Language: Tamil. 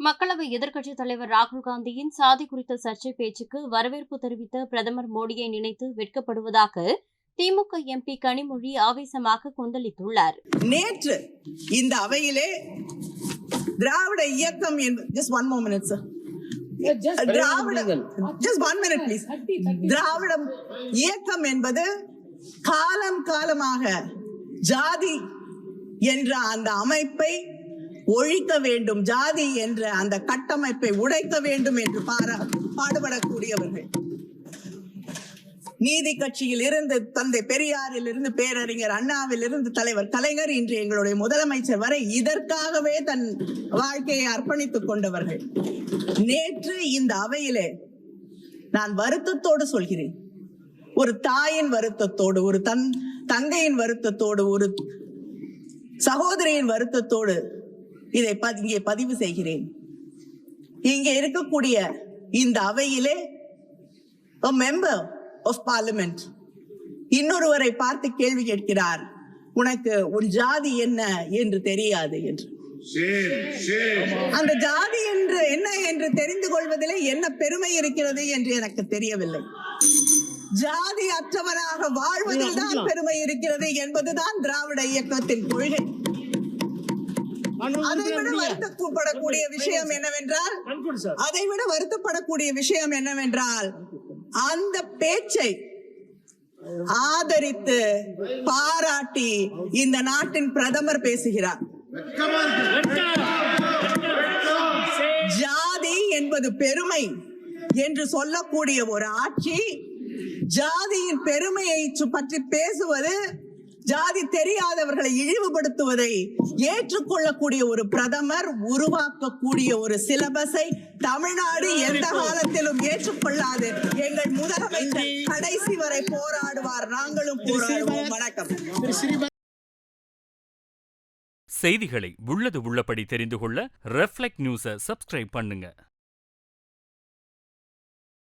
மக்களவை எதிர்க்கட்சித் தலைவர் ராகுல் காந்தியின் சாதி குறித்த சர்ச்சை பேச்சுக்கு வரவேற்பு தெரிவித்த பிரதமர் மோடியை நினைத்து வெட்கப்படுவதாக திமுக எம்பி கனிமொழி ஆவேசமாக கொந்தளித்துள்ளார். நேற்று இந்த அவையிலே திராவிட இயக்கம் திராவிட இயக்கம் என்பது காலம் காலமாக ஜாதி என்ற அந்த அமைப்பை ஒழிக்க வேண்டும், ஜாதி என்ற அந்த கட்டமைப்பை உடைக்க வேண்டும் என்று பாடுபடக்கூடியவர்கள். நீதி கட்சியில் இருந்து தந்தை பெரியாரில் இருந்து பேரறிஞர் அண்ணாவில் இருந்து தலைவர் கலைஞர், இன்று எங்களுடைய முதலமைச்சர் வரை இதற்காகவே தன் வாழ்க்கையை அர்ப்பணித்துக் கொண்டவர்கள். நேற்று இந்த அவையிலே நான் வருத்தத்தோடு சொல்கிறேன், ஒரு தாயின் வருத்தத்தோடு, ஒரு தங்கையின் வருத்தத்தோடு, ஒரு சகோதரியின் வருத்தத்தோடு இதை இங்கே பதிவு செய்கிறேன். இங்கே இருக்கக்கூடிய இந்த அவையிலே a member of parliament இன்னொருவரை பார்த்து கேள்வி கேட்கிறார், உனக்கு உன் ஜாதி என்ன என்று தெரியாது என்று. அந்த ஜாதி என்று என்ன என்று தெரிந்து கொள்வதிலே என்ன பெருமை இருக்கிறது என்று எனக்கு தெரியவில்லை. ஜாதி அற்றவராக வாழ்வதில் தான் பெருமை இருக்கிறது என்பதுதான் திராவிட இயக்கத்தின் கொள்கை. அதைவிட வருத்தப்படக்கூடிய விஷயம் என்னவென்றால் அந்த பேச்சை ஆதரித்து பாராட்டி இந்த நாட்டின் பிரதமர் பேசுகிறார். ஜாதி என்பது பெருமை என்று சொல்லக்கூடிய ஒரு ஆட்சி ஜாதியின் பெருமையை பற்றி பேசுவது, ஜாதி தெரியாதவர்களை இழிவுபடுத்துவதை ஏற்றுக்கொள்ளக்கூடிய ஒரு பிரதமர் உருவாக்கக்கூடிய ஒரு சிலபஸை தமிழ்நாடு எந்த காலத்திலும் ஏற்றுக்கொள்ளாது. எங்கள் முதலமைச்சர் கடைசி வரை போராடுவார், நாங்களும் போராடுவோம். வணக்கம். செய்திகளை உள்ளது உள்ளபடி தெரிந்து கொள்ள ரெஃப்ளெக்ட் நியூஸை சப்ஸ்கிரைப் பண்ணுங்க.